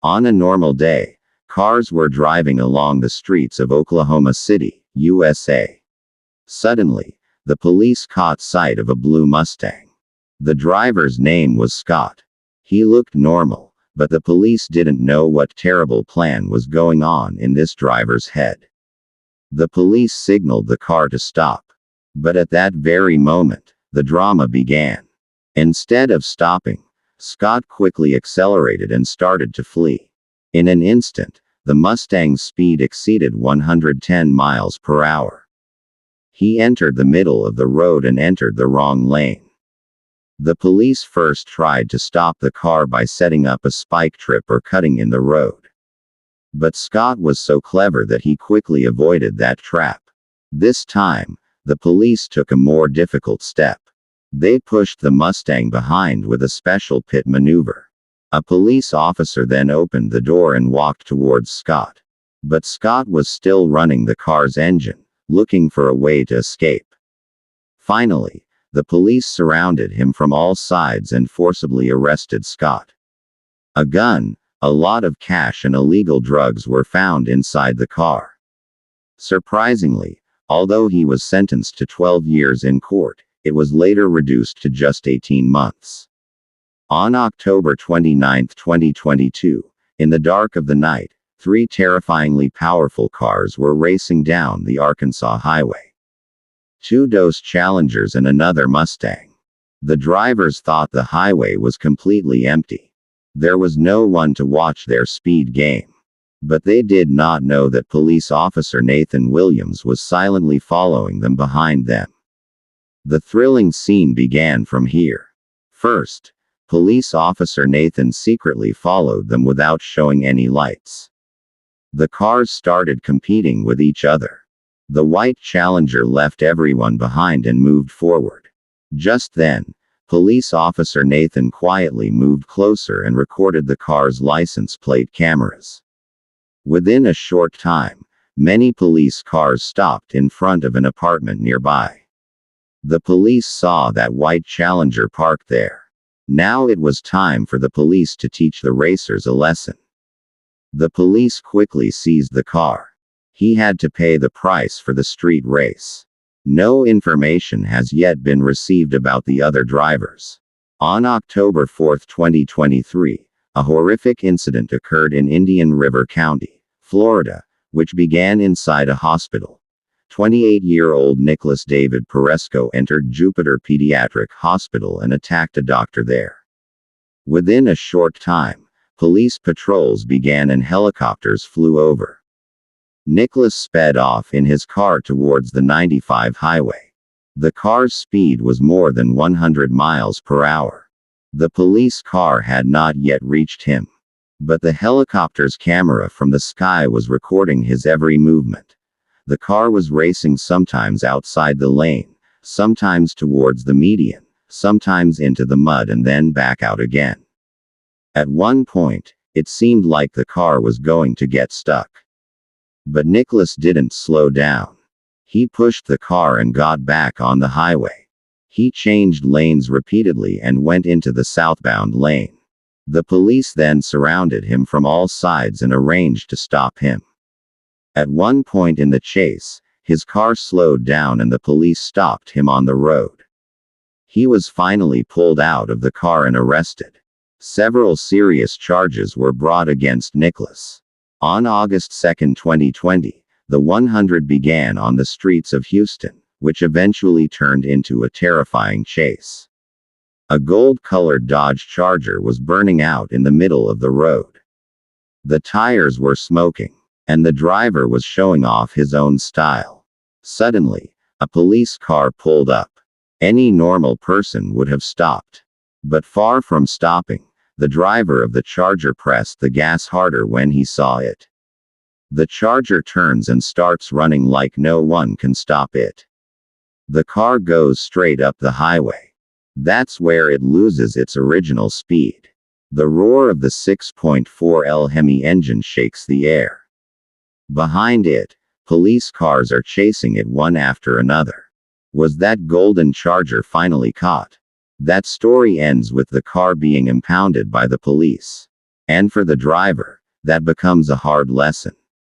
On a normal day, cars were driving along the streets of Oklahoma City, USA. Suddenly, the police caught sight of a blue Mustang. The driver's name was Scott. He looked normal, but the police didn't know what terrible plan was going on in this driver's head. The police signaled the car to stop. But at that very moment, the drama began. Instead of stopping, Scott quickly accelerated and started to flee. In an instant, the Mustang's speed exceeded 110 miles per hour. He entered the middle of the road and entered the wrong lane. The police first tried to stop the car by setting up a spike trip or cutting in the road. But Scott was so clever that he quickly avoided that trap. This time, the police took a more difficult step. They pushed the Mustang behind with a special pit maneuver. A police officer then opened the door and walked towards Scott. But Scott was still running the car's engine, looking for a way to escape. Finally, the police surrounded him from all sides and forcibly arrested Scott. A gun, a lot of cash and illegal drugs were found inside the car. Surprisingly, although he was sentenced to 12 years in court, it was later reduced to just 18 months. On October 29, 2022, in the dark of the night, 3 terrifyingly powerful cars were racing down the Arkansas highway. 2 Dodge Challengers and another Mustang. The drivers thought the highway was completely empty. There was no one to watch their speed game. But they did not know that police officer Nathan Williams was silently following them behind them. The thrilling scene began from here. First, police officer Nathan secretly followed them without showing any lights. The cars started competing with each other. The white Challenger left everyone behind and moved forward. Just then, police officer Nathan quietly moved closer and recorded the car's license plate cameras. Within a short time, many police cars stopped in front of an apartment nearby. The police saw that white Challenger parked there. Now it was time for the police to teach the racers a lesson. The police quickly seized the car. He had to pay the price for the street race. No information has yet been received about the other drivers. On October 4, 2023, a horrific incident occurred in Indian River County, Florida, which began inside a hospital. 28-year-old Nicholas David Peresco entered Jupiter Pediatric Hospital and attacked a doctor there. Within a short time, police patrols began and helicopters flew over. Nicholas sped off in his car towards the 95 highway. The car's speed was more than 100 miles per hour. The police car had not yet reached him. But the helicopter's camera from the sky was recording his every movement. The car was racing sometimes outside the lane, sometimes towards the median, sometimes into the mud and then back out again. At one point, it seemed like the car was going to get stuck. But Nicholas didn't slow down. He pushed the car and got back on the highway. He changed lanes repeatedly and went into the southbound lane. The police then surrounded him from all sides and arranged to stop him. At one point in the chase, his car slowed down and the police stopped him on the road. He was finally pulled out of the car and arrested. Several serious charges were brought against Nicholas. On August 2, 2020, the 100 began on the streets of Houston, which eventually turned into a terrifying chase. A gold-colored Dodge Charger was burning out in the middle of the road. The tires were smoking, and the driver was showing off his own style. Suddenly, a police car pulled up. Any normal person would have stopped. But far from stopping, the driver of the Charger pressed the gas harder when he saw it. The Charger turns and starts running like no one can stop it. The car goes straight up the highway. That's where it loses its original speed. The roar of the 6.4L Hemi engine shakes the air. Behind it, police cars are chasing it one after another. Was that golden Charger finally caught? That story ends with the car being impounded by the police. And for the driver, that becomes a hard lesson.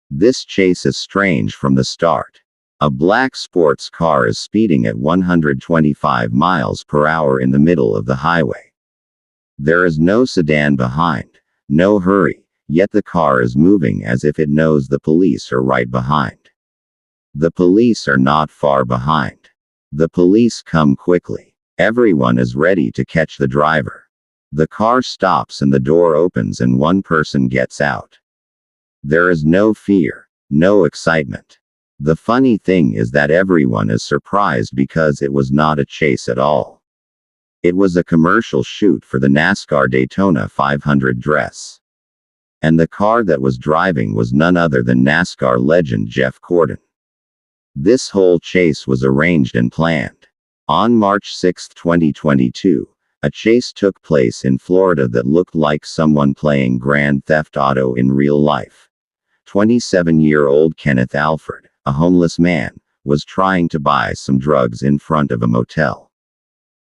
This chase is strange from the start. A black sports car is speeding at 125 miles per hour in the middle of the highway. There is no sedan behind, no hurry, yet the car is moving as if it knows the police are right behind. The police are not far behind. The police come quickly. Everyone is ready to catch the driver. The car stops and the door opens and one person gets out. There is no fear, no excitement. The funny thing is that everyone is surprised because it was not a chase at all. It was a commercial shoot for the NASCAR Daytona 500 dress. And the car that was driving was none other than NASCAR legend Jeff Gordon. This whole chase was arranged and planned. On March 6, 2022, a chase took place in Florida that looked like someone playing Grand Theft Auto in real life. 27-year-old Kenneth Alford, a homeless man, was trying to buy some drugs in front of a motel.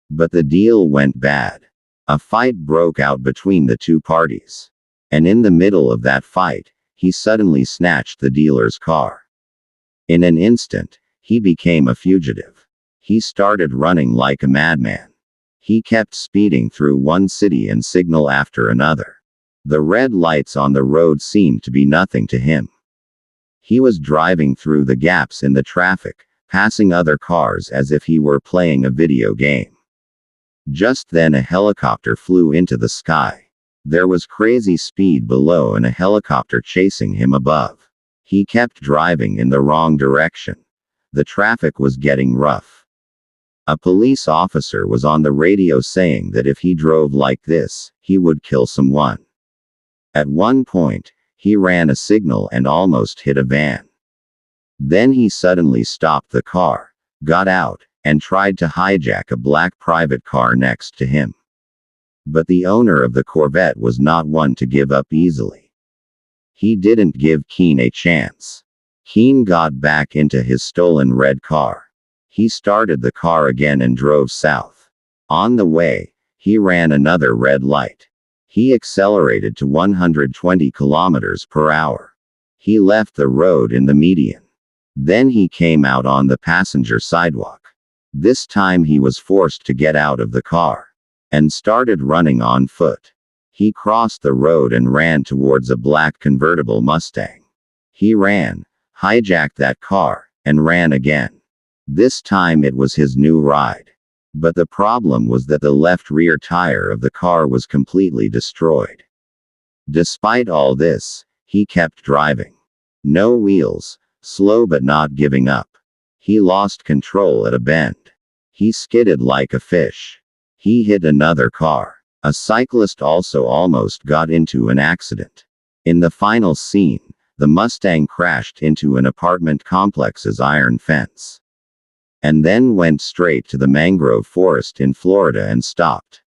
But the deal went bad. A fight broke out between the two parties. And in the middle of that fight, he suddenly snatched the dealer's car. In an instant, he became a fugitive. He started running like a madman. He kept speeding through one city and signal after another. The red lights on the road seemed to be nothing to him. He was driving through the gaps in the traffic, passing other cars as if he were playing a video game. Just then a helicopter flew into the sky. There was crazy speed below and a helicopter chasing him above. He kept driving in the wrong direction. The traffic was getting rough. A police officer was on the radio saying that if he drove like this, he would kill someone. At one point, he ran a signal and almost hit a van. Then he suddenly stopped the car, got out, and tried to hijack a black private car next to him. But the owner of the Corvette was not one to give up easily. He didn't give Keene a chance. Keene got back into his stolen red car. He started the car again and drove south. On the way, he ran another red light. He accelerated to 120 kilometers per hour. He left the road in the median. Then he came out on the passenger sidewalk. This time he was forced to get out of the car and started running on foot. He crossed the road and ran towards a black convertible Mustang. He ran, hijacked that car, and ran again. This time it was his new ride. But the problem was that the left rear tire of the car was completely destroyed. Despite all this, he kept driving. No wheels, slow but not giving up. He lost control at a bend. He skidded like a fish. He hit another car. A cyclist also almost got into an accident. In the final scene, the Mustang crashed into an apartment complex's iron fence. And then went straight to the mangrove forest in Florida and stopped.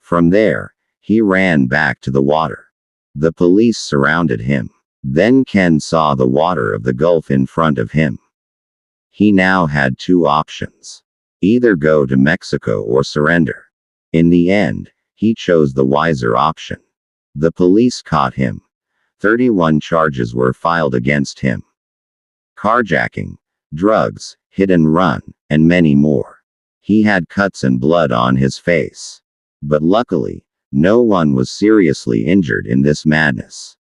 From there, he ran back to the water. The police surrounded him. Then Ken saw the water of the Gulf in front of him. He now had two options. Either go to Mexico or surrender. In the end, he chose the wiser option. The police caught him. 31 charges were filed against him. Carjacking, drugs, hit and run, and many more. He had cuts and blood on his face. But luckily, no one was seriously injured in this madness.